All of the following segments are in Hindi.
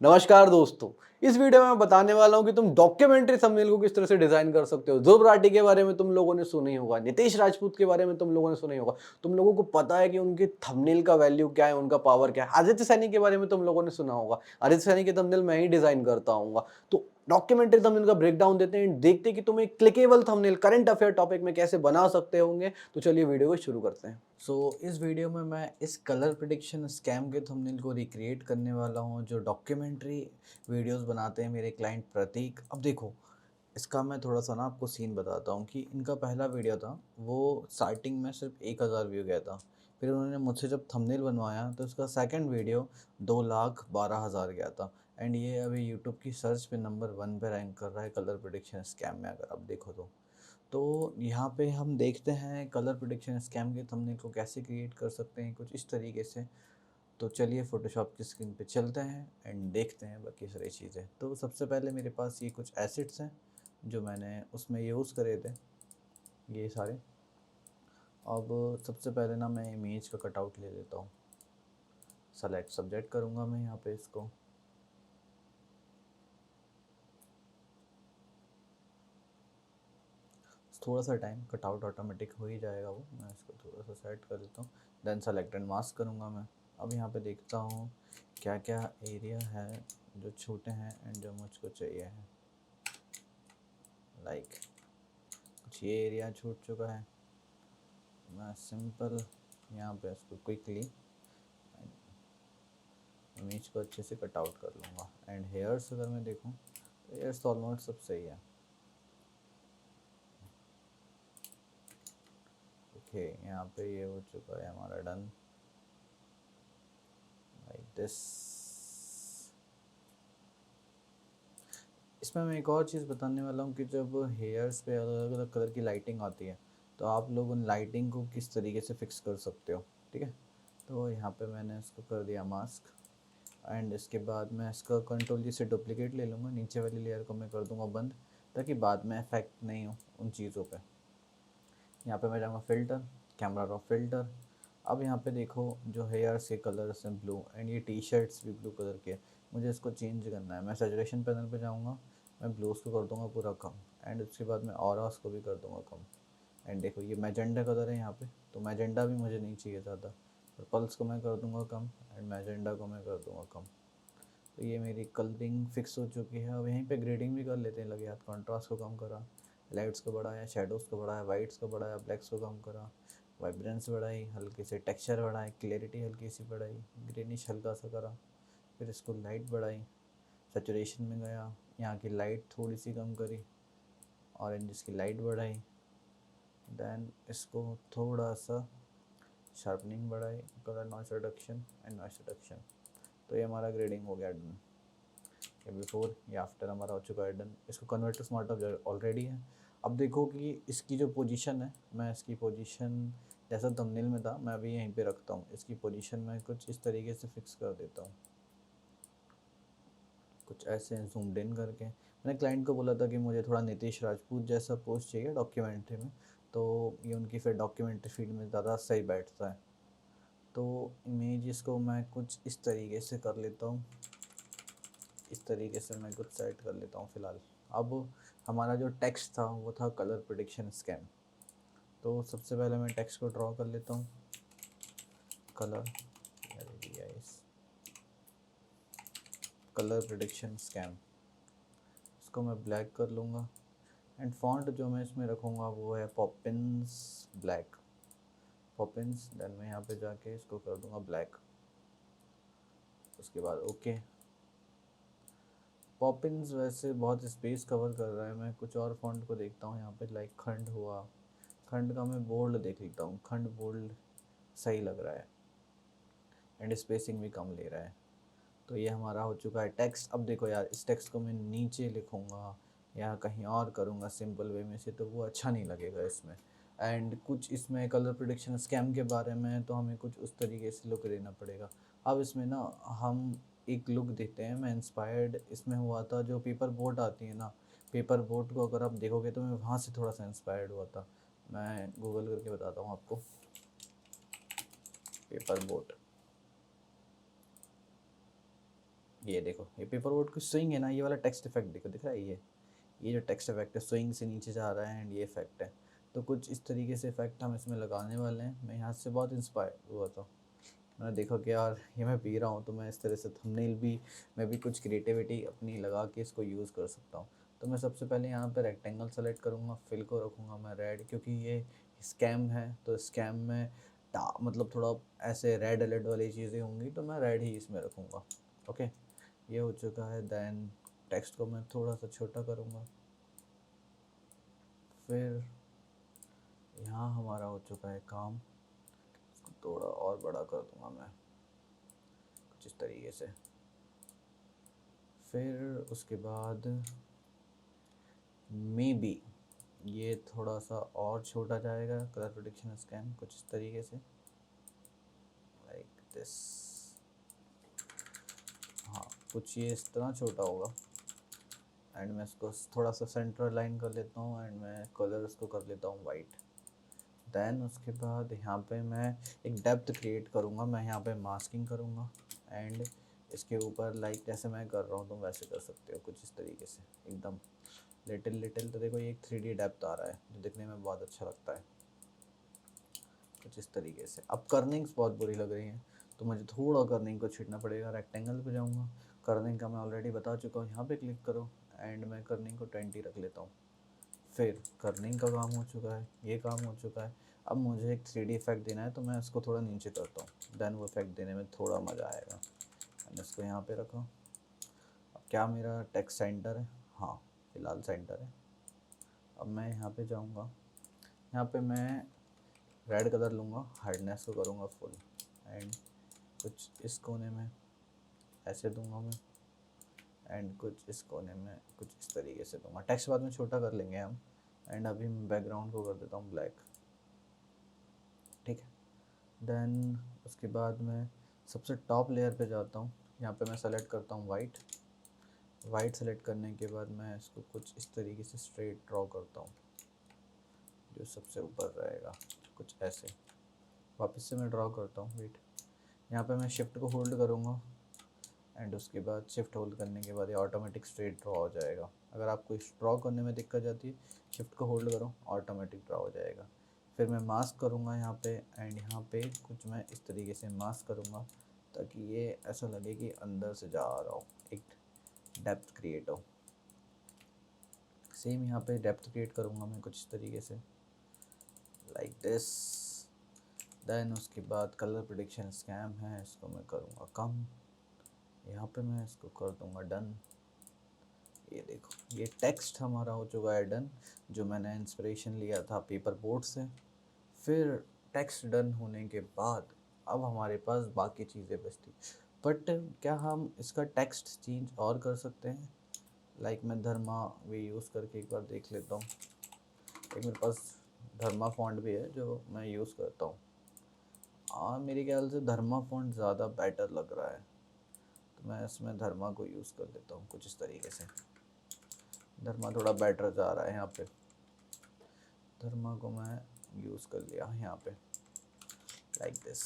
नमस्कार दोस्तों। इस वीडियो में मैं बताने वाला हूँ कि तुम डॉक्यूमेंट्री थंबनेल को किस तरह से डिजाइन कर सकते हो। ध्रुव राठी के बारे में तुम लोगों ने सुना ही होगा, नितेश राजपूत के बारे में तुम लोगों ने सुना ही होगा। तुम लोगों को पता है कि उनके थंबनेल का वैल्यू क्या है, उनका पावर क्या है। आदित्य सैनी के बारे में तुम लोगों ने सुना होगा। आदित्य सैनी के थंबनेल मैं ही डिजाइन करता हूँ। तो डॉक्यूमेंट्री थंबनेल का ब्रेकडाउन देते हैं, देखते हैं कि तुम एक clickable thumbnail current affair topic में कैसे बना सकते होंगे। तो चलिए वीडियो को शुरू करते हैं। इस वीडियो में मैं इस कलर प्रिडिक्शन स्कैम के थंबनेल को रिक्रिएट करने वाला हूँ जो डॉक्यूमेंट्री वीडियोस बनाते हैं मेरे क्लाइंट प्रतीक। अब देखो, इसका मैं थोड़ा सा ना आपको सीन बताता हूँ कि इनका पहला वीडियो था, वो स्टार्टिंग में सिर्फ 1000 व्यू गया था। फिर उन्होंने मुझसे जब थंबनेल बनवाया तो उसका सेकंड वीडियो 2,12,000 गया था। एंड ये अभी यूट्यूब की सर्च पे नंबर 1 पे रैंक कर रहा है कलर प्रिडिक्शन स्कैम में, अगर आप देखो तो यहाँ पे हम देखते हैं कलर प्रिडिक्शन स्कैम के थंबनेल को कैसे क्रिएट कर सकते हैं कुछ इस तरीके से। तो चलिए फोटोशॉप की स्क्रीन पे चलते हैं एंड देखते हैं बाकी सारी चीज़ें। तो सबसे पहले मेरे पास ये कुछ एसिड्स हैं जो मैंने उसमें यूज़ करे थे, ये सारे। अब सबसे पहले ना मैं इमेज का कटआउट ले लेता हूँ। सेलेक्ट सब्जेक्ट करूँगा मैं यहाँ पे इसको। थोड़ा सा टाइम, कटआउट ऑटोमेटिक हो ही जाएगा वो। मैं इसको थोड़ा सा सेट कर लेता हूँ, देन सेलेक्ट एंड मास्क करूँगा मैं। अब यहाँ पे देखता हूँ क्या क्या एरिया है जो छोटे हैं एंड जो मुझको चाहिए है। लाइक कुछ ये एरिया छूट चुका है, मैं सिंपल यहाँ पे इसको क्विकली इमेज को अच्छे से कट आउट कर लूँगा। एंड हेयर्स अगर मैं देखूँ तो हेयर्स ऑलमोस्ट सब सही है। ओके, यहाँ पे ये हो चुका है हमारा डन, लाइक दिस। इसमें मैं एक और चीज़ बताने वाला हूँ कि जब हेयर्स पे अलग अलग कलर की लाइटिंग आती है तो आप लोग उन लाइटिंग को किस तरीके से फिक्स कर सकते हो, ठीक है। तो यहाँ पे मैंने इसको कर दिया मास्क एंड इसके बाद मैं इसका कंट्रोल जी से डुप्लीकेट ले लूँगा, नीचे वाली लेयर को मैं कर दूँगा बंद ताकि बाद में इफेक्ट नहीं हो उन चीज़ों पे। यहाँ पे मैं जाऊँगा फ़िल्टर, कैमरा रॉ फ़िल्टर। अब यहाँ पे देखो जो हेयर्स के कलर्स हैं ब्लू एंड ये टी शर्ट्स भी ब्लू कलर के, मुझे इसको चेंज करना है। मैं सैचुरेशन पैनल पे जाऊँगा, मैं ब्लूज़ को कर दूँगा पूरा कम एंड उसके बाद मैं ऑरास को भी कर दूँगा कम। एंड देखो ये मैजेंडा कलर है यहाँ पे, तो मैजेंडा भी मुझे नहीं चाहिए ज़्यादा। पर्पल्स को मैं कर दूँगा कम एंड मैजेंडा को मैं कर दूँगा कम। तो ये मेरी कलरिंग फिक्स हो चुकी है। अब यहीं पे ग्रेडिंग भी कर लेते हैं लगे हाथ। कॉन्ट्रास्ट को कम करा, लाइट्स को बढ़ाया, शेडोज़ को बढ़ाया, वाइट्स को बढ़ाया, ब्लैक्स को कम करा, वाइब्रेंस बढ़ाई, हल्के से टेक्सचर बढ़ाए, क्लैरिटी हल्की सी बढ़ाई, ग्रीनिश हल्का सा करा, फिर इसको लाइट बढ़ाई, सैचुरेशन में गया, यहाँ की लाइट थोड़ी सी कम करी, ऑरेंज की लाइट बढ़ाई, दैन इसको थोड़ा सा शार्पनिंग बढ़ाई, colour noise reduction and noise reduction. तो ये हमारा ग्रेडिंग हो गया डन। ये बिफोर ये आफ्टर हमारा हो चुका है डन। इसको convert to smart object already है। अब देखो कि इसकी जो पोजीशन है, मैं इसकी पोजीशन जैसा थंबनेल में था मैं अभी यहीं पे रखता हूँ। इसकी पोजीशन मैं कुछ इस तरीके से फिक्स कर देता हूँ, कुछ ऐसे जूम्ड इन करके। मैंने क्लाइंट को बोला था कि मुझे थोड़ा नितेश राजपूत जैसा पोस्ट चाहिए डॉक्यूमेंट्री में, तो ये उनकी फिर डॉक्यूमेंट्री फील्ड में ज़्यादा सही बैठता है। तो इमेजेस को मैं कुछ इस तरीके से कर लेता हूँ, इस तरीके से मैं कुछ सेट कर लेता हूँ फ़िलहाल। अब हमारा जो टेक्स्ट था वो था कलर प्रिडिक्शन स्कैम। तो सबसे पहले मैं टेक्स्ट को ड्रॉ कर लेता हूँ, कलर कलर प्रिडिक्शन स्कैम। इसको मैं ब्लैक कर लूँगा एंड फॉन्ट जो मैं इसमें रखूँगा वो है पॉपिंस ब्लैक, पॉपिंस। देन मैं यहाँ पे जाके इसको कर दूँगा ब्लैक, उसके बाद ओके। पॉपिंस वैसे बहुत स्पेस कवर कर रहा है, मैं कुछ और फॉन्ट को देखता हूँ यहाँ पे। लाइक खंड हुआ, खंड का मैं बोल्ड देख लेता हूँ, खंड बोल्ड सही लग रहा है एंड स्पेसिंग भी कम ले रहा है। तो ये हमारा हो चुका है टेक्स्ट। अब देखो यार, इस टेक्स्ट को मैं नीचे लिखूँगा या कहीं और करूँगा सिंपल वे में से तो वो अच्छा नहीं लगेगा इसमें। एंड कुछ इसमें कलर प्रिडिक्शन स्कैम के बारे में तो हमें कुछ उस तरीके से लुक देना पड़ेगा। अब इसमें ना हम एक लुक देते हैं। मैं इंस्पायर्ड इसमें हुआ था जो पेपर बोट आती है ना, पेपर बोट को अगर आप देखोगे तो मैं वहाँ से थोड़ा सा इंस्पायर्ड हुआ था। मैं गूगल करके बताता हूँ आपको, पेपर बोट। ये देखो, ये पेपर बोट की स्विंग है ना, ये वाला टेक्स्ट इफेक्ट देखो, दिख रहा है ये जो टेक्स्ट इफेक्ट है स्विंग से नीचे जा रहा है एंड ये इफेक्ट है। तो कुछ इस तरीके से इफेक्ट हम इसमें लगाने वाले हैं। मैं यहाँ से बहुत इंस्पायर हुआ था, मैंने देखा कि यार ये मैं पी रहा हूँ तो मैं इस तरह से थंबनेल भी, मैं भी कुछ क्रिएटिविटी अपनी लगा के इसको यूज़ कर सकता हूँ। तो मैं सबसे पहले यहाँ पे रेक्टेंगल सेलेक्ट करूँगा, फिल को रखूँगा मैं रेड, क्योंकि ये स्कैम है तो स्कैम में मतलब थोड़ा ऐसे रेड अलर्ट वाली चीज़ें होंगी तो मैं रेड ही इसमें रखूँगा। ओके, ये हो चुका है। देन टेक्स्ट को मैं थोड़ा सा छोटा करूँगा, फिर यहाँ हमारा हो चुका है काम, इसको थोड़ा और बड़ा कर दूँगा मैं कुछ इस तरीके से। फिर उसके बाद मे बी ये थोड़ा सा और छोटा जाएगा, कलर प्रेडिक्शन स्कैन कुछ इस तरीके से, लाइक दिस। हाँ, कुछ ये इस तरह छोटा होगा। एंड मैं इसको थोड़ा सा सेंटर लाइन कर लेता हूँ एंड मैं कलर इसको कर लेता हूँ वाइट। देन उसके बाद यहाँ पे मैं एक डेप्थ क्रिएट करूँगा, मैं यहाँ पे मास्किंग करूँगा एंड इसके ऊपर लाइक जैसे मैं कर रहा हूँ तुम वैसे कर सकते हो कुछ इस तरीके से एकदम लिटिल लिटिल। तो देखो ये एक 3D डेप्थ आ रहा है जो दिखने में बहुत अच्छा लगता है कुछ इस तरीके से। अब कर्निंग्स बहुत बुरी लग रही हैं तो मुझे थोड़ा कर्निंग को छीटना पड़ेगा। रेक्टेंगल पे जाऊँगा, कर्निंग का मैं ऑलरेडी बता चुका हूँ, यहाँ पे क्लिक करो एंड मैं कर्निंग को 20 रख लेता हूँ। फिर कर्निंग का काम हो चुका है, ये काम हो चुका है। अब मुझे एक 3D इफेक्ट देना है तो मैं इसको थोड़ा नीचे करता हूँ, देन वो इफेक्ट देने में थोड़ा मज़ा आएगा। मैंने इसको यहाँ पे रखा। अब क्या मेरा टेक्स्ट सेंटर है? हाँ, फिलहाल सेंटर है। अब मैं यहाँ पे जाऊँगा, यहाँ पे मैं रेड कलर लूँगा, हार्डनेस को करूँगा फुल एंड कुछ इस कोने में ऐसे दूंगा मैं एंड कुछ इस कोने में कुछ इस तरीके से दूंगा। टेक्स्ट बाद में छोटा कर लेंगे हम एंड अभी मैं बैकग्राउंड को कर देता हूँ ब्लैक, ठीक है। देन उसके बाद मैं सबसे टॉप लेयर पे जाता हूँ, यहाँ पे मैं सेलेक्ट करता हूँ वाइट। वाइट सेलेक्ट करने के बाद मैं इसको कुछ इस तरीके से स्ट्रेट ड्रॉ करता हूँ जो सबसे ऊपर रहेगा कुछ ऐसे। वापस से मैं ड्रॉ करता हूँ, वेट। यहाँ पे मैं शिफ्ट को होल्ड करूँगा एंड उसके बाद शिफ्ट होल्ड करने के बाद ये ऑटोमेटिक स्ट्रेट ड्रॉ हो जाएगा। अगर आपको इस ड्रॉ करने में दिक्कत जाती है, शिफ्ट को होल्ड करो, ऑटोमेटिक ड्रॉ हो जाएगा। फिर मैं मास्क करूँगा यहाँ पे एंड यहाँ पे कुछ मैं इस तरीके से मास्क करूँगा ताकि ये ऐसा लगे कि अंदर से जा रहा हो, एक डेप्थ क्रिएट हो। सेम यहाँ पे डेप्थ क्रिएट करूँगा मैं कुछ इस तरीके से लाइक दिस। देन उसके बाद कलर प्रेडिक्शन स्कैम है, इसको मैं करूँगा कम, यहाँ पे मैं इसको कर दूँगा डन। ये देखो ये टेक्स्ट हमारा हो चुका है डन, जो मैंने इंस्पिरेशन लिया था पेपर बोट से। फिर टेक्स्ट डन होने के बाद अब हमारे पास बाकी चीज़ें बचती, बट क्या हम इसका टेक्स्ट चेंज और कर सकते हैं? लाइक मैं धर्मा भी यूज़ करके एक बार देख लेता हूँ। एक मेरे पास धर्मा फॉन्ट भी है जो मैं यूज़ करता हूँ। हाँ, मेरे ख्याल से धर्मा फॉन्ट ज़्यादा बेटर लग रहा है तो मैं इसमें धर्मा को यूज़ कर लेता हूँ कुछ इस तरीके से। धर्मा थोड़ा बेटर जा रहा है यहाँ पे, धर्मा को मैं यूज़ कर लिया यहाँ पे लाइक दिस,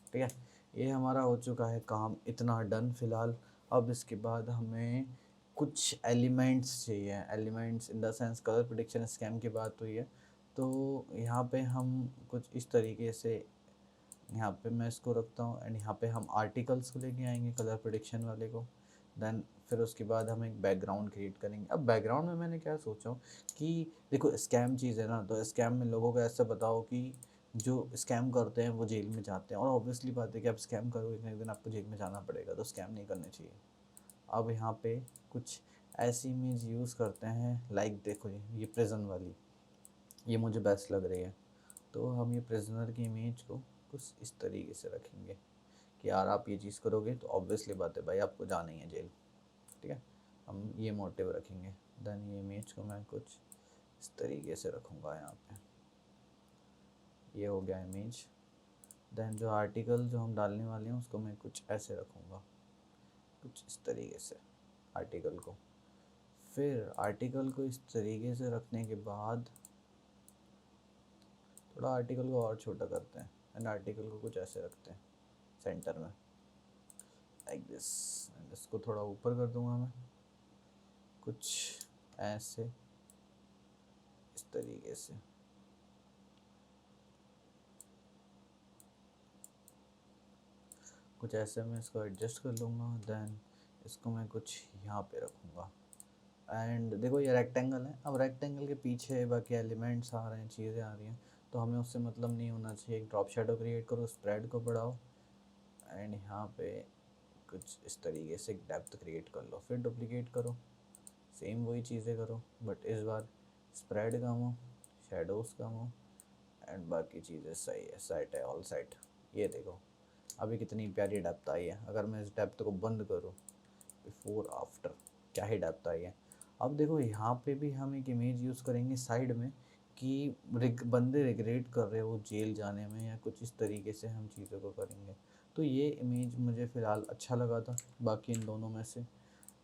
ठीक है। ये हमारा हो चुका है काम इतना डन फिलहाल। अब इसके बाद हमें कुछ एलिमेंट्स चाहिए, elements in the sense colour prediction scam की बात हुई है तो यहाँ पे हम कुछ इस तरीके से, यहाँ पे मैं इसको रखता हूँ एंड यहाँ पे हम आर्टिकल्स को लेके आएंगे कलर प्रेडिक्शन वाले को। देन फिर उसके बाद हम एक बैकग्राउंड क्रिएट करेंगे। अब बैकग्राउंड में मैंने क्या सोचा हूँ कि देखो स्कैम चीज़ है ना, तो स्कैम में लोगों को ऐसा बताओ कि जो स्कैम करते हैं वो जेल में जाते हैं, और ऑब्वियसली बात है कि आप स्कैम करोगे एक दिन आपको जेल में जाना पड़ेगा, तो स्कैम नहीं करने चाहिए। अब यहाँ पे कुछ ऐसी इमेज यूज़ करते हैं लाइक देखो ये प्रिजन वाली, ये मुझे बेस्ट लग रही है। तो हम ये प्रिजनर की इमेज को कुछ इस तरीके से रखेंगे कि यार आप ये चीज़ करोगे तो ऑब्वियसली बात है भाई आपको जाना ही है जेल, ठीक है। हम ये मोटिव रखेंगे। देन ये इमेज को मैं कुछ इस तरीके से रखूँगा यहाँ पे, ये हो गया इमेज। देन जो आर्टिकल जो हम डालने वाले हैं उसको मैं कुछ ऐसे रखूँगा कुछ इस तरीके से आर्टिकल को। फिर आर्टिकल को इस तरीके से रखने के बाद थोड़ा आर्टिकल को और छोटा करते हैं एंड आर्टिकल को कुछ ऐसे रखते हैं सेंटर में। Like this. इसको थोड़ा ऊपर कर दूंगा मैं, कुछ ऐसे, इस तरीके से। कुछ ऐसे मैं इसको एडजस्ट कर लूँगा। देन इसको मैं कुछ यहाँ पे रखूँगा। एंड देखो ये रेक्टेंगल है, अब रेक्टेंगल के पीछे बाकी एलिमेंट्स आ रहे हैं, चीज़ें आ रही हैं, तो हमें उससे मतलब नहीं होना चाहिए। एक ड्रॉप शेडो क्रिएट करो, स्प्रेड को बढ़ाओ, एंड यहाँ पे कुछ इस तरीके से एक डेप्थ क्रिएट कर लो। फिर डुप्लीकेट करो, सेम वही चीज़ें करो, बट इस बार स्प्रेड कम हो, शेडोज़ कम हो, एंड बाकी चीज़ें सही है, सेट है, ऑल सेट। ये देखो अभी कितनी प्यारी डेप्थ आई है। अगर मैं इस डेप्थ को बंद करूँ, बिफोर आफ्टर, क्या ही डेप्थ आई है। अब देखो यहाँ पे भी हम एक इमेज यूज़ करेंगे साइड में कि बंदे रिग्रेट कर रहे हो जेल जाने में, या कुछ इस तरीके से हम चीज़ों को करेंगे। तो ये इमेज मुझे फ़िलहाल अच्छा लगा था बाकी इन दोनों में से।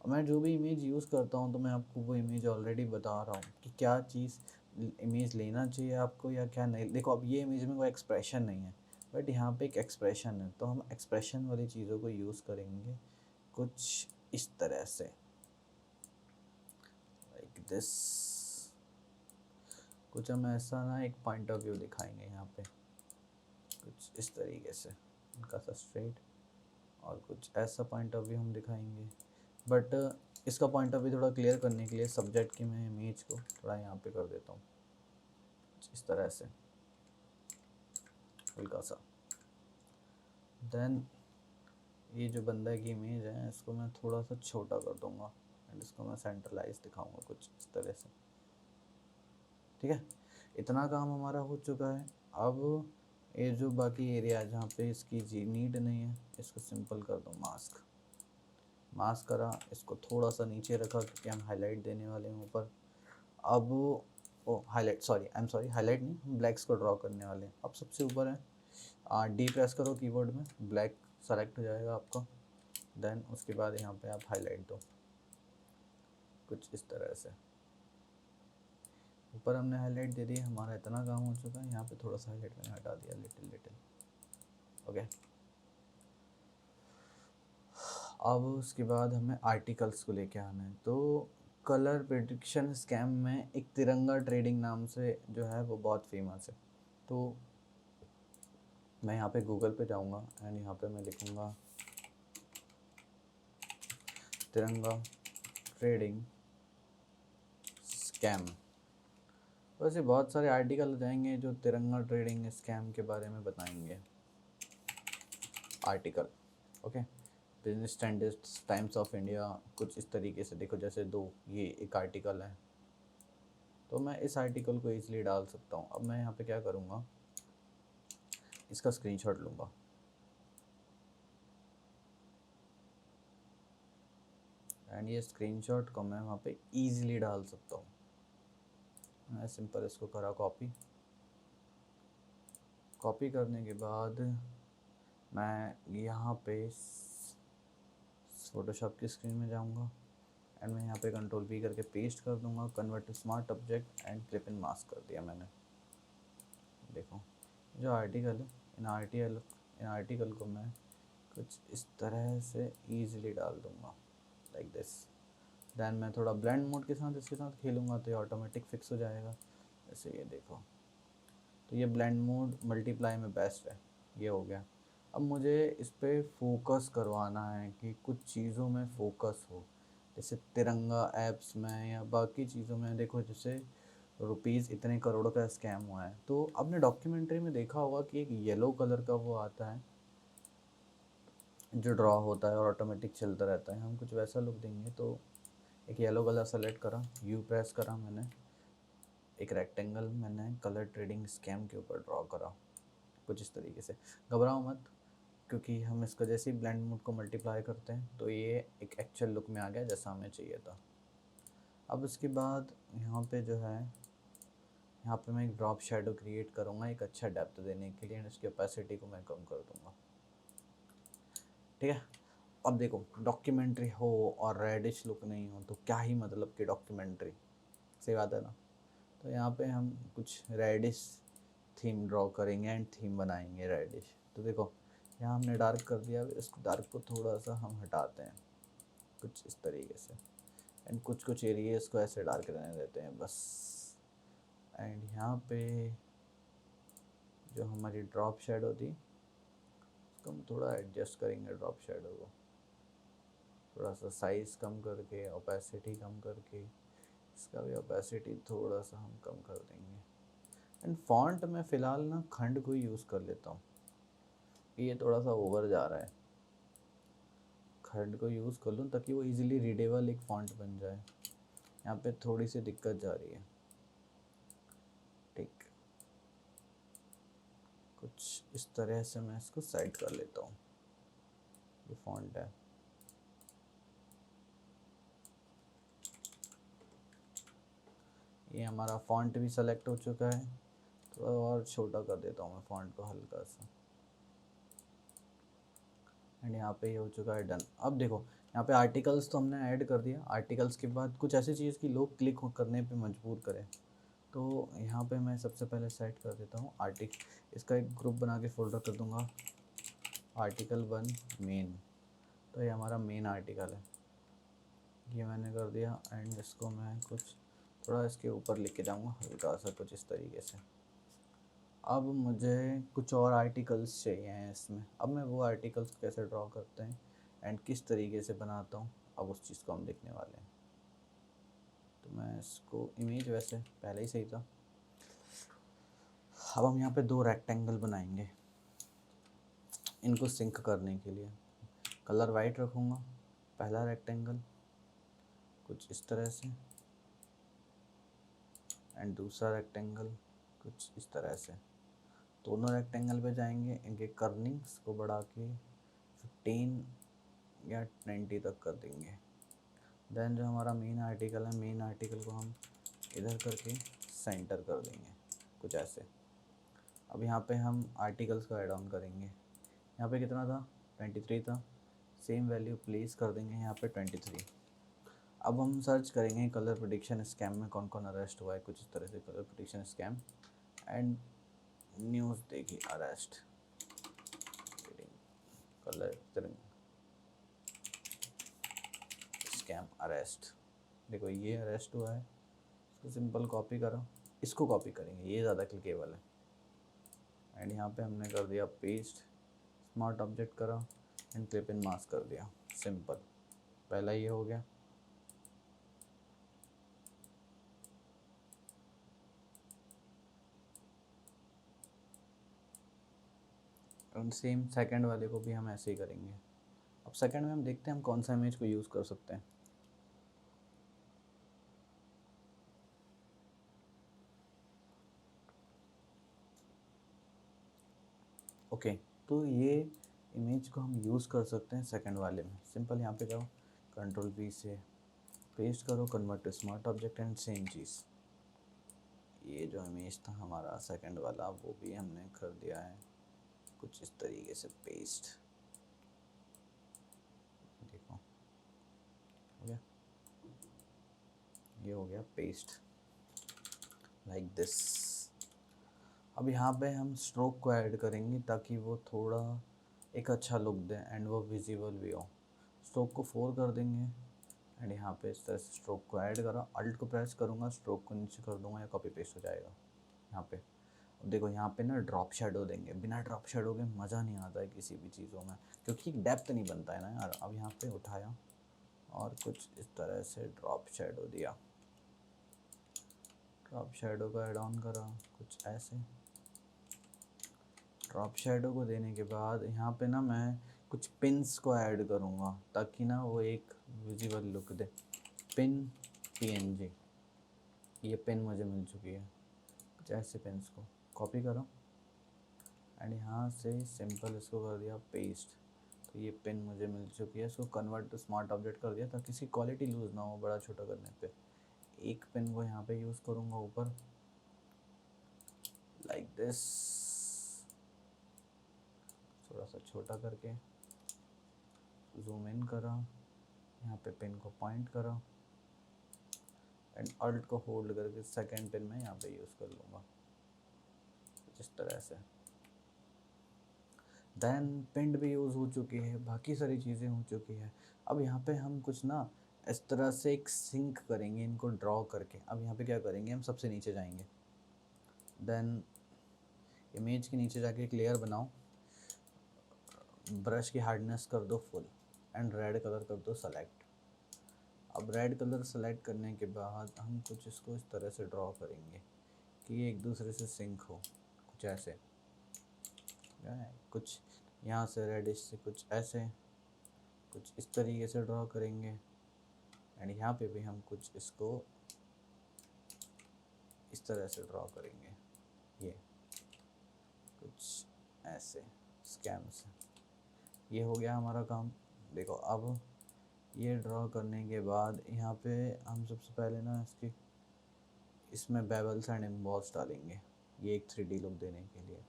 मैं जो भी इमेज यूज़ करता हूँ तो मैं आपको वो इमेज ऑलरेडी बता रहा हूँ कि क्या चीज़ इमेज लेना चाहिए आपको या क्या नहीं। देखो अब ये इमेज में कोई एक्सप्रेशन नहीं है, बट यहाँ पे एक एक्सप्रेशन है, तो हम एक्सप्रेशन वाली चीज़ों को यूज़ करेंगे कुछ इस तरह से, लाइक दिस। कुछ हम ऐसा ना एक पॉइंट ऑफ व्यू दिखाएंगे यहाँ पे, कुछ इस तरीके से उनका सा स्ट्रेट, और कुछ ऐसा पॉइंट ऑफ व्यू हम दिखाएंगे। बट इसका पॉइंट ऑफ व्यू थोड़ा क्लियर करने के लिए सब्जेक्ट की मैं इमेज को थोड़ा यहाँ पे कर देता हूँ, इस तरह से हल्का सा। देन ये जो बंदा की इमेज है इसको मैं थोड़ा सा छोटा कर दूँगा, एंड इसको मैं सेंट्रलाइज दिखाऊंगा कुछ इस तरह से। ठीक है, इतना काम हमारा हो चुका है। अब ये जो बाकी एरिया है जहाँ पे इसकी जी नीड नहीं है, इसको सिंपल कर दो मास्क। मास्क करा, इसको थोड़ा सा नीचे रखा क्योंकि हम हाईलाइट देने वाले हैं ऊपर। अब oh highlight, sorry I am sorry, highlight नहीं, हम ब्लैक्स को ड्रॉ करने वाले हैं। अब सबसे ऊपर है डी प्रेस करो कीबोर्ड में, ब्लैक सेलेक्ट हो जाएगा आपका। देन उसके बाद यहाँ पे आप हाईलाइट दो कुछ इस तरह से। ऊपर हमने हाईलाइट दे दी, हमारा इतना काम हो चुका है। यहाँ पे थोड़ा सा हाईलाइट मैंने हटा दिया, लिटिल लिटिल। ओके, अब उसके बाद हमें आर्टिकल्स को लेके आना है। तो कलर प्रेडिक्शन स्कैम में एक तिरंगा ट्रेडिंग नाम से जो है वो बहुत फेमस है। तो मैं यहाँ पे गूगल पे जाऊँगा एंड यहाँ पे मैं लिखूँगा तिरंगा ट्रेडिंग स्कैम। वैसे बहुत सारे आर्टिकल जाएंगे जो तिरंगा ट्रेडिंग स्कैम के बारे में बताएंगे। Article okay, business standards, times of India, कुछ इस तरीके से। देखो जैसे दो ये एक आर्टिकल है, तो मैं इस आर्टिकल को इजीली डाल सकता हूँ। अब मैं यहाँ पे क्या करूँगा, इसका स्क्रीनशॉट लूँगा, एंड ये स्क्रीनशॉट को मैं वहाँ पे इजीली डाल सकता हूँ। मैं सिंपल इसको करा कॉपी। कॉपी करने के बाद मैं यहाँ पे फोटोशॉप की स्क्रीन में जाऊँगा, एंड मैं यहाँ पे कंट्रोल V करके पेस्ट कर दूँगा, convert to smart object, and clipping mask कर दिया मैंने। देखो जो आर्टिकल है, इन आर्टिकल को मैं कुछ इस तरह से ईजिली डाल दूँगा, लाइक दिस। दैन मैं थोड़ा ब्लेंड मोड के साथ इसके साथ खेलूँगा तो ये ऑटोमेटिक फिक्स हो जाएगा। जैसे ये देखो, तो ये ब्लेंड मोड मल्टीप्लाई में बेस्ट है, ये हो गया। अब मुझे इस पर फोकस करवाना है कि कुछ चीज़ों में फोकस हो, जैसे तिरंगा ऐप्स में या बाकी चीज़ों में। देखो जैसे रुपीज़ इतने करोड़ का स्कैम हुआ है, तो आपने डॉक्यूमेंट्री में देखा होगा कि एक येलो कलर का वो आता है जो ड्रॉ होता है और ऑटोमेटिक चलता रहता है। हम कुछ वैसा लुक देंगे, तो एक येलो कलर सेलेक्ट करा, यू प्रेस करा मैंने, एक रेक्टेंगल मैंने कलर ट्रेडिंग स्कैम के ऊपर ड्रॉ करा कुछ इस तरीके से। घबराओ मत, क्योंकि हम इसका जैसे ही ब्लेंड मोड को मल्टीप्लाई करते हैं तो ये एक एक्चुअल लुक में आ गया जैसा हमें चाहिए था। अब उसके बाद यहाँ पे जो है, यहाँ पे मैं एक ड्रॉप शेडो क्रिएट करूँगा एक अच्छा डेप्थ देने के लिए, एंड इसकी ओपेसिटी को मैं कम कर दूँगा। ठीक है, अब देखो डॉक्यूमेंट्री हो और रेडिश लुक नहीं हो तो क्या ही मतलब कि डॉक्यूमेंट्री, सही बात है ना। तो यहाँ पे हम कुछ रेडिश थीम ड्रॉ करेंगे एंड थीम बनाएंगे रेडिश। तो देखो यहाँ हमने डार्क कर दिया, इसको डार्क को थोड़ा सा हम हटाते हैं कुछ इस तरीके से, एंड कुछ कुछ एरियाज को ऐसे डार्क रहने देते हैं बस। एंड यहाँ पे जो हमारी ड्रॉप शेडो थी उसको हम थोड़ा एडजस्ट करेंगे, ड्रॉप शेडो को थोड़ा सा साइज़ कम करके, ओपेसिटी कम करके, इसका भी ओपेसिटी थोड़ा सा हम कम कर देंगे। एंड फॉन्ट में फ़िलहाल ना खंड को यूज़ कर लेता हूँ, ये थोड़ा सा ओवर जा रहा है, खंड को यूज़ कर लूँ ताकि वो इजीली रीडेबल एक फॉन्ट बन जाए। यहाँ पे थोड़ी सी दिक्कत जा रही है, ठीक, कुछ इस तरह से मैं इसको सेट कर लेता हूँ। ये फॉन्ट है, ये हमारा फॉन्ट भी सेलेक्ट हो चुका है। थोड़ा और छोटा कर देता हूँ मैं फॉन्ट को हल्का सा, एंड यहाँ पे ये हो चुका है डन। अब देखो यहाँ पे आर्टिकल्स तो हमने ऐड कर दिया, आर्टिकल्स के बाद कुछ ऐसी चीज़ की लोग क्लिक करने पे मजबूर करें, तो यहाँ पे मैं सबसे पहले सेट कर देता हूँ इसका एक ग्रुप बना के फोल्डर कर दूँगा आर्टिकल 1 मेन। तो ये हमारा मेन आर्टिकल है, ये मैंने कर दिया। एंड इसको मैं कुछ थोड़ा इसके ऊपर लिख के जाऊँगा हल्का सा कुछ इस तरीके से। अब मुझे कुछ और आर्टिकल्स चाहिए हैं इसमें, अब मैं वो आर्टिकल्स कैसे ड्रॉ करते हैं एंड किस तरीके से बनाता हूँ, अब उस चीज़ को हम देखने वाले हैं। तो मैं इसको इमेज वैसे पहले ही सही था। अब हम यहाँ पे 2 रेक्टेंगल बनाएंगे, इनको सिंक करने के लिए कलर वाइट रखूँगा। पहला रेक्टेंगल कुछ इस तरह से, एंड दूसरा रेक्टेंगल कुछ इस तरह से। दोनों रेक्टेंगल पे जाएंगे, इनके कर्निंग्स को बढ़ा के 15 या 20 तक कर देंगे। देन जो हमारा मेन आर्टिकल है, मेन आर्टिकल को हम इधर करके सेंटर कर देंगे कुछ ऐसे। अब यहाँ पे हम आर्टिकल्स को ऐड ऑन करेंगे, यहाँ पे कितना था 23 था, सेम वैल्यू प्लेस कर देंगे यहाँ पे 23। अब हम सर्च करेंगे कलर प्रेडिक्शन स्कैम में कौन कौन अरेस्ट हुआ है, कुछ इस तरह से colour prediction scam and news देखिए अरेस्ट कलर स्कैम अरेस्ट। देखो ये अरेस्ट हुआ है, इसको सिंपल कॉपी करो, इसको कॉपी करेंगे, ये ज़्यादा क्लिकेबल है। एंड यहाँ पे हमने कर दिया पेस्ट, स्मार्ट ऑब्जेक्ट करा एंड क्लिप इन मास्क कर दिया, सिंपल। पहला ये हो गया। और सेम सेकंड वाले को भी हम ऐसे ही करेंगे। अब सेकंड में हम देखते हैं हम कौन सा इमेज को यूज़ कर सकते हैं। ओके, तो ये इमेज को हम यूज़ कर सकते हैं सेकंड वाले में। सिंपल यहाँ पे जाओ, कंट्रोल V से पेस्ट करो, convert to smart object and same चीज़। ये जो इमेज था हमारा सेकंड वाला, वो भी हमने कर दिया है कुछ इस तरीके से पेस्ट। देखो हो गया, ये हो गया पेस्ट लाइक दिस। अब यहाँ पे हम स्ट्रोक को ऐड करेंगे ताकि वो थोड़ा एक अच्छा लुक दे एंड वो विजिबल भी हो। स्ट्रोक को 4 कर देंगे एंड यहाँ पे इस तरह से स्ट्रोक को ऐड करा, अल्ट को प्रेस करूँगा, स्ट्रोक को नीचे कर दूँगा या कॉपी पेस्ट हो जाएगा यहाँ पे। अब देखो यहाँ पे ना ड्रॉप शेडो देंगे, बिना ड्रॉप शेडो के मज़ा नहीं आता है किसी भी चीज़ों में, क्योंकि डेप्थ नहीं बनता है ना यार। अब यहाँ पे उठाया और कुछ इस तरह से ड्रॉप शेडो दिया, ड्रॉप शेडो को ऐड ऑन करा कुछ ऐसे। ड्रॉप शेडो को देने के बाद यहाँ पे ना मैं कुछ पिन्स को ऐड करूँगा ताकि ना वो एक विजिबल लुक दे। पिन PNG, ये पिन मुझे मिल चुकी है, कुछ ऐसे पिन्स को कॉपी करो एंड यहाँ से सिंपल इसको कर दिया पेस्ट। तो ये पिन मुझे मिल चुकी है, इसको कन्वर्ट टू स्मार्ट ऑब्जेक्ट कर दिया ताकि इसकी क्वालिटी लूज़ ना हो बड़ा छोटा करने पे। एक पिन को यहाँ पे यूज़ करूँगा ऊपर लाइक दिस, थोड़ा सा छोटा करके जूम इन करा, यहाँ पे पिन को पॉइंट करा एंड अल्ट को होल्ड करके सेकंड पिन में यहाँ पे यूज़ कर लूँगा इस तरह से। देन पिंड भी यूज़ हो चुकी है, बाकी सारी चीज़ें हो चुकी है। अब यहाँ पे हम कुछ ना इस तरह से एक सिंक करेंगे इनको ड्रॉ करके। अब यहाँ पे क्या करेंगे, हम सबसे नीचे जाएंगे, देन इमेज के नीचे जाके एक लेयर बनाओ, ब्रश की हार्डनेस कर दो फुल एंड रेड कलर कर दो सेलेक्ट। अब रेड कलर सेलेक्ट करने के बाद हम कुछ इसको इस तरह से ड्रॉ करेंगे कि ये एक दूसरे से सिंक हो, कुछ ऐसे, कुछ यहाँ से रेडिश से कुछ ऐसे, कुछ इस तरीके से ड्रॉ करेंगे। एंड यहाँ पे भी हम कुछ इसको इस तरह से ड्रॉ करेंगे, ये कुछ ऐसे स्कैम से। ये हो गया हमारा काम। देखो अब ये ड्रॉ करने के बाद यहाँ पे हम सबसे पहले ना इसमें बेबल्स एंड एम्बॉस डालेंगे, ये एक 3D लुक देने के लिए।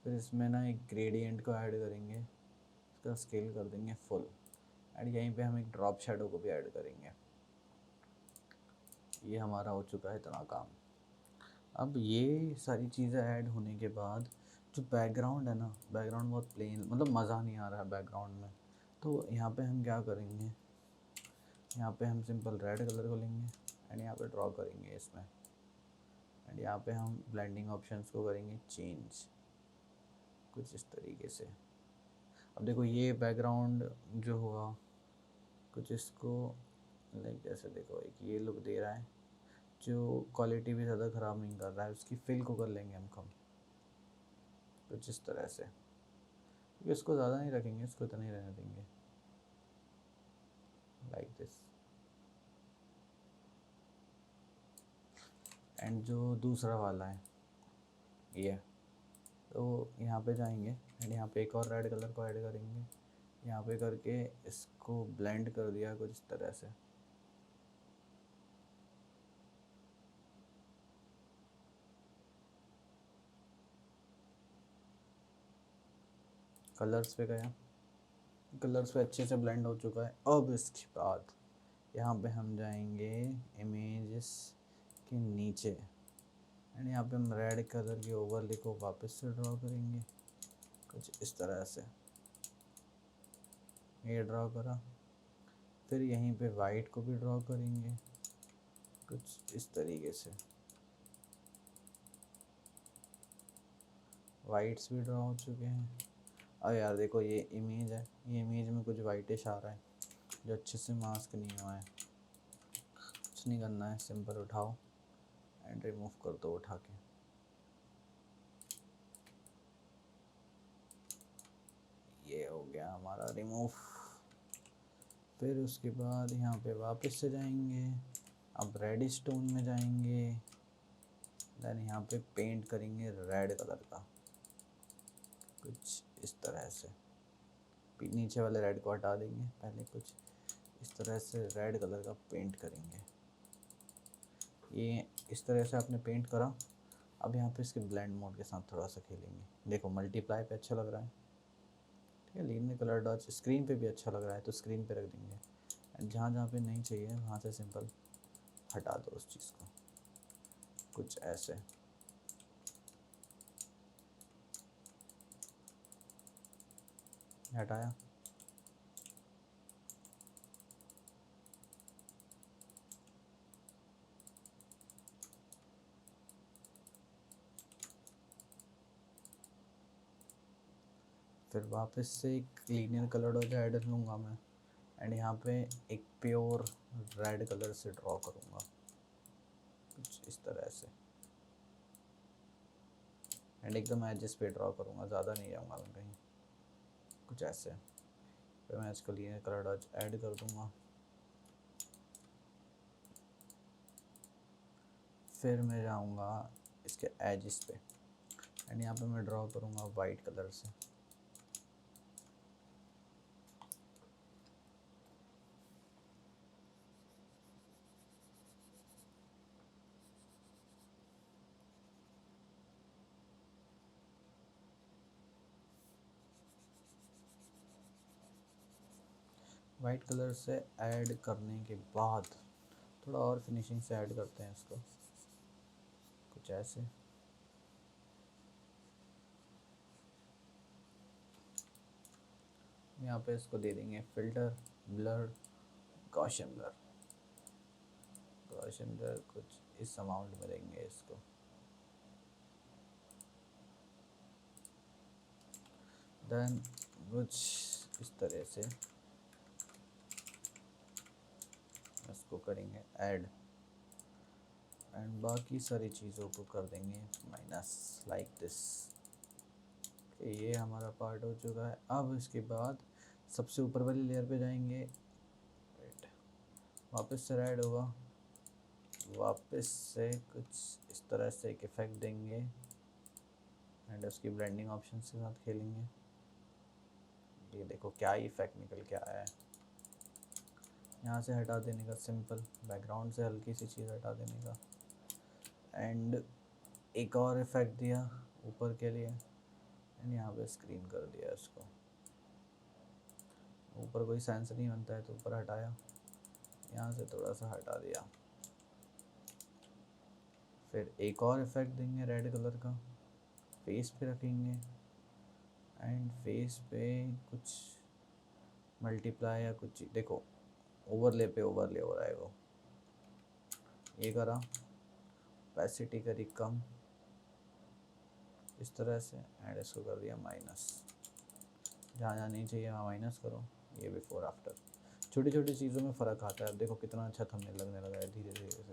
फिर इसमें ना एक ग्रेडियंट को ऐड करेंगे, इसका स्केल कर देंगे फुल, एंड यहीं पे हम एक ड्रॉप शेडो को भी ऐड करेंगे। ये हमारा हो चुका है इतना काम। अब ये सारी चीज़ें ऐड होने के बाद जो बैकग्राउंड है ना, बैकग्राउंड बहुत प्लेन, मतलब मज़ा नहीं आ रहा है बैकग्राउंड में। तो यहाँ पे हम क्या करेंगे, यहाँ पे हम सिंपल रेड कलर को लेंगे एंड यहाँ पे ड्रॉ करेंगे इसमें, एंड यहाँ पे हम ब्लेंडिंग ऑप्शंस को करेंगे चेंज, कुछ इस तरीके से। अब देखो ये बैकग्राउंड जो हुआ, कुछ इसको लाइक जैसे देखो एक ये लुक दे रहा है, जो क्वालिटी भी ज़्यादा ख़राब नहीं कर रहा है, उसकी फिल को कर लेंगे हम कम, कुछ इस तरह से। इसको ज़्यादा नहीं रखेंगे, इसको इतना ही रहने देंगे, लाइक दिस। एंड जो दूसरा वाला है ये, तो यहाँ पे जाएंगे एंड यहाँ पे एक और रेड कलर को ऐड करेंगे, यहाँ पे करके इसको ब्लेंड कर दिया कुछ इस तरह से। कलर्स पे गया, कलर्स पे अच्छे से ब्लेंड हो चुका है। अब इसके बाद यहाँ पे हम जाएंगे इमेजेस के नीचे एंड यहाँ पे हम रेड कलर की ओवरले को वापस से ड्रॉ करेंगे, कुछ इस तरह से। ये ड्रॉ करा, फिर यहीं पे वाइट को भी ड्रॉ करेंगे कुछ इस तरीके से। वाइट्स भी ड्रॉ हो चुके हैं। अब यार देखो ये इमेज है, ये इमेज में कुछ वाइटिश आ रहा है जो अच्छे से मास्क नहीं हुआ है। कुछ नहीं करना है, सिंपल उठाओ एंड रिमूव कर दो उठा के। ये हो गया हमारा रिमूव। फिर उसके बाद यहाँ पे वापस से जाएंगे, अब रेड स्टोन में जाएंगे, देन यहाँ पे पेंट करेंगे रेड कलर का, कुछ इस तरह से। नीचे वाले रेड को हटा देंगे, पहले कुछ इस तरह से रेड कलर का पेंट करेंगे। ये इस तरह से आपने पेंट करा। अब यहाँ पे इसके ब्लेंड मोड के साथ थोड़ा सा खेलेंगे। देखो मल्टीप्लाई पे अच्छा लग रहा है, ठीक है। लीनियर कलर डॉट्स स्क्रीन पे भी अच्छा लग रहा है, तो स्क्रीन पे रख देंगे। एंड जहाँ जहाँ पे नहीं चाहिए वहाँ से सिंपल हटा दो उस चीज़ को, कुछ ऐसे। हटाया, फिर वापस से एक लीनियर कलर डॉट ऐड लूँगा मैं एंड यहाँ पे एक प्योर रेड कलर से ड्रॉ करूँगा, कुछ इस तरह से। एंड एकदम एजेस पे ड्रॉ करूँगा, ज़्यादा नहीं जाऊँगा मैं कहीं, कुछ ऐसे। फिर मैं इसको लीनियर कलर डॉट ऐड कर दूँगा। फिर मैं जाऊँगा इसके एजेस पे एंड यहाँ पे मैं ड्रॉ करूँगा वाइट कलर से। वाइट कलर से ऐड करने के बाद थोड़ा और फिनिशिंग से ऐड करते हैं इसको, कुछ ऐसे। यहाँ पे इसको दे देंगे filter blur Gaussian blur. Gaussian blur कुछ इस अमाउंट में देंगे इसको, देन कुछ इस तरह से इसको करेंगे ऐड, एंड बाकी सारी चीज़ों को कर देंगे माइनस लाइक दिस। ये हमारा पार्ट हो चुका है। अब इसके बाद सबसे ऊपर वाली लेयर पे जाएंगे, वेट, वापस से ऐड होगा, वापस से कुछ इस तरह से एक इफेक्ट देंगे एंड उसकी ब्लेंडिंग ऑप्शन के साथ खेलेंगे। ये देखो क्या ही इफेक्ट निकल के आया है। यहाँ से हटा देने का, सिंपल बैकग्राउंड से हल्की सी चीज़ हटा देने का, एंड एक और इफेक्ट दिया ऊपर के लिए एंड यहाँ पे स्क्रीन कर दिया इसको। ऊपर कोई सेंस नहीं बनता है तो ऊपर हटाया, यहाँ से थोड़ा सा हटा दिया। फिर एक और इफेक्ट देंगे रेड कलर का, फेस पे रखेंगे एंड फेस पे कुछ मल्टीप्लाई या कुछ, देखो ओवरले पे ओवरले हो रहा है वो, ये करा, पैसिटी करी कम इस तरह से एंड इसको कर दिया माइनस, जहाँ जहाँ नहीं चाहिए वहाँ माइनस करो। ये बिफोर आफ्टर, छोटी छोटी चीज़ों में फ़र्क आता है। अब देखो कितना अच्छा थंबनेल लगने लगा है धीरे धीरे से।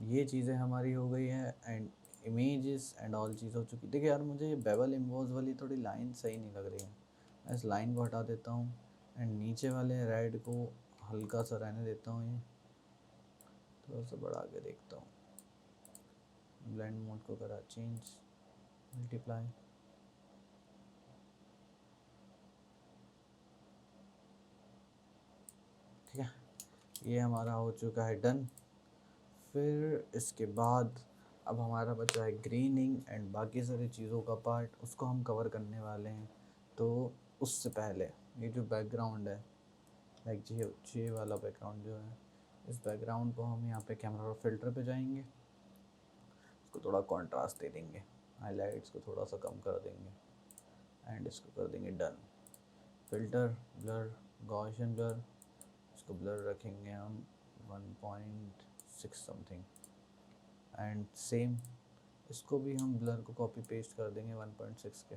ये चीज़ें हमारी हो गई है एंड इमेजेस एंड ऑल चीज़ हो चुकी। देखिए यार मुझे बेवल इम्बोज वाली थोड़ी लाइन सही नहीं लग रही है, मैं इस लाइन को हटा देता हूँ एंड नीचे वाले रेड को हल्का सा रहने देता हूँ, ये थोड़ा सा बढ़ा के देखता हूँ। ब्लेंड मोड को करा चेंज, मल्टीप्लाई, ठीक है, ये हमारा हो चुका है डन। फिर इसके बाद अब हमारा बचा है ग्रीनिंग एंड बाकी सारी चीज़ों का पार्ट, उसको हम कवर करने वाले हैं। तो उससे पहले ये जो बैकग्राउंड है, लाइक ये वाला बैकग्राउंड जो है, इस बैकग्राउंड को हम यहाँ पे कैमरा और फिल्टर पे जाएंगे, इसको थोड़ा कॉन्ट्रास्ट दे देंगे, हाइलाइट्स को थोड़ा सा कम कर देंगे एंड इसको कर देंगे done. Filter blur Gaussian blur, इसको ब्लर रखेंगे हम 1.6 समथिंग एंड सेम इसको भी हम ब्लर को कॉपी पेस्ट कर देंगे 1.6 के।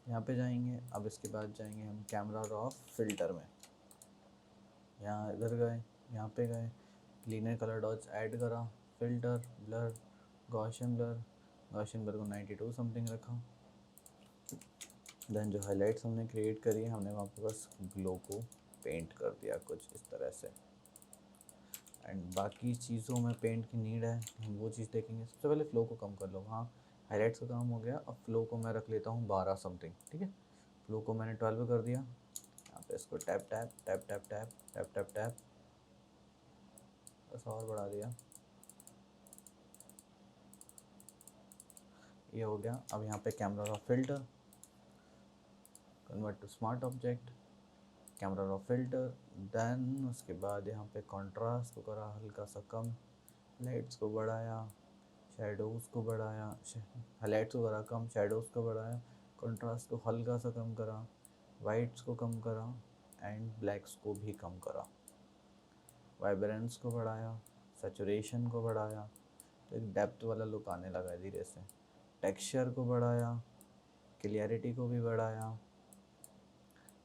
यहाँ पे जाएंगे, अब इसके बाद जाएंगे हम कैमरा रॉ फिल्टर में, यहाँ इधर गए, यहाँ पे गए, लीनियर कलर डॉट्स ऐड करा, फिल्टर ब्लर गॉसियन ब्लर को 92 समथिंग रखा। देन जो हाइलाइट्स हमने क्रिएट करी हमने वहाँ पे बस ग्लो को पेंट कर दिया कुछ इस तरह से, एंड बाकी चीज़ों में पेंट की नीड है, हम वो चीज़ देखेंगे। सबसे पहले फ्लो को कम कर लो, हाँ हाईलाइट्स का काम हो गया, अब फ्लो को मैं रख लेता हूँ 12 समथिंग, ठीक है। फ्लो को मैंने 12 कर दिया, यहाँ पे इसको tap tap tap tap tap tap tap tap बस और बढ़ा दिया, ये हो गया। अब यहाँ पे camera raw filter, convert to smart object, camera raw filter, then उसके बाद यहाँ पे कॉन्ट्रास्ट को करा हल्का सा कम, लाइट्स को बढ़ाया, शैडोज़ को बढ़ाया, हाईलाइट्स को करा कम, शैडोज़ को बढ़ाया, कंट्रास्ट को हल्का सा कम करा, वाइट्स को कम करा एंड ब्लैक्स को भी कम करा, वाइब्रेंस को बढ़ाया, सैचुरेशन को बढ़ाया, तो एक डेप्थ वाला लुक आने लगा है धीरे से। टेक्सचर को बढ़ाया, क्लियरिटी को भी बढ़ाया,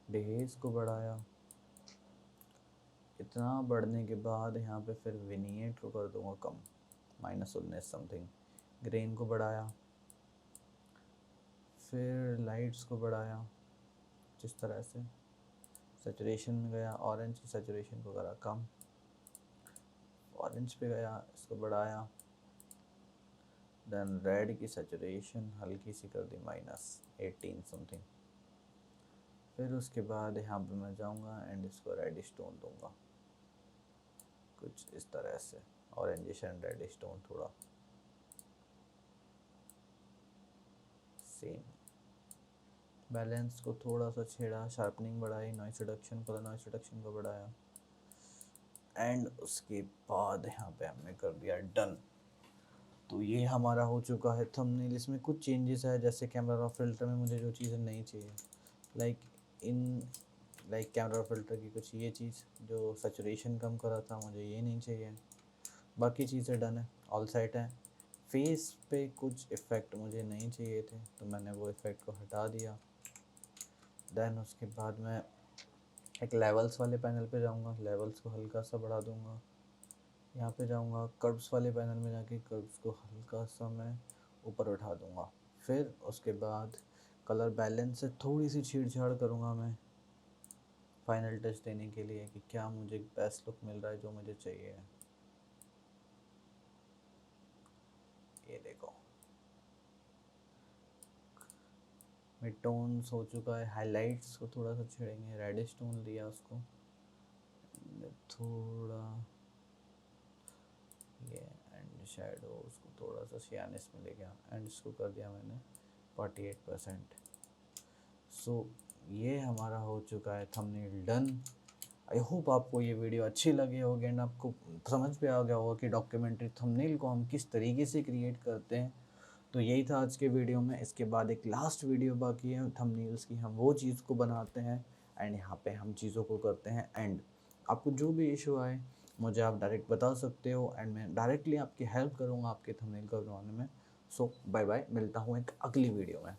डिहेज को बढ़ाया। इतना बढ़ने के बाद यहाँ पे फिर विनिएट को कर दूँगा कम, -19 समथिंग, ग्रेन को बढ़ाया, फिर लाइट्स को बढ़ाया जिस तरह से, सैचुरेशन में गया, ऑरेंज की सैचुरेशन को करा कम, ऑरेंज पे गया इसको बढ़ाया, देन रेड की सैचुरेशन हल्की सी कर दी -18 समथिंग। फिर उसके बाद यहाँ पे मैं जाऊँगा एंड इसको रेडिश टोन दूँगा कुछ इस तरह से, ऑरेंजिश एंड रेडिश टोन थोड़ा सेम। बैलेंस को थोड़ा सा छेड़ा, शार्पनिंग बढ़ाई, नॉइस रिडक्शन को बढ़ाया एंड उसके बाद यहाँ पे हमने कर दिया डन। तो ये हमारा हो चुका है थंबनेल। इसमें कुछ चेंजेस है, जैसे कैमरा रॉ फिल्टर में मुझे जो चीज़ें नहीं चाहिए, like in like camera filter की कुछ ये चीज़ जो सैचुरेशन कम करा था, मुझे ये नहीं चाहिए। बाकी चीज़ें डन है, ऑल सेट है। फेस पे कुछ इफ़ेक्ट मुझे नहीं चाहिए थे, तो मैंने वो इफ़ेक्ट को हटा दिया। देन उसके बाद मैं एक लेवल्स वाले पैनल पे जाऊंगा, लेवल्स को हल्का सा बढ़ा दूंगा। यहाँ पे जाऊंगा कर्व्स वाले पैनल में, जाके कर्व्स को हल्का सा मैं ऊपर उठा दूंगा। फिर उसके बाद कलर बैलेंस से थोड़ी सी छेड़छाड़ करूँगा मैं फाइनल टच देने के लिए कि क्या मुझे बेस्ट लुक मिल रहा है जो मुझे चाहिए। ये देखो मिड टोन्स हो चुका है। हाइलाइट्स को थोड़ा सा छेड़ेंगे, रेडिश टोन दिया उसको थोड़ा, ये एंड शेडो उसको थोड़ा सा सियानिस में ले गया, एंड इसको कर दिया मैंने 48%। सो ये हमारा हो चुका है थंबनेल डन। आई होप आपको ये वीडियो अच्छी लगी होगी एंड आपको समझ पे आ गया होगा कि डॉक्यूमेंट्री थंबनेल को हम किस तरीके से क्रिएट करते हैं। तो यही था आज के वीडियो में। इसके बाद एक लास्ट वीडियो बाकी है थंबनेल्स की, हम वो चीज़ को बनाते हैं एंड यहाँ पे हम चीज़ों को करते हैं एंड आपको जो भी इशू आए मुझे आप डायरेक्ट बता सकते हो एंड मैं डायरेक्टली आपकी हेल्प करूँगा आपके थंबनेल को बनाने में। सो बाय बाय, मिलता हूँ एक अगली वीडियो में।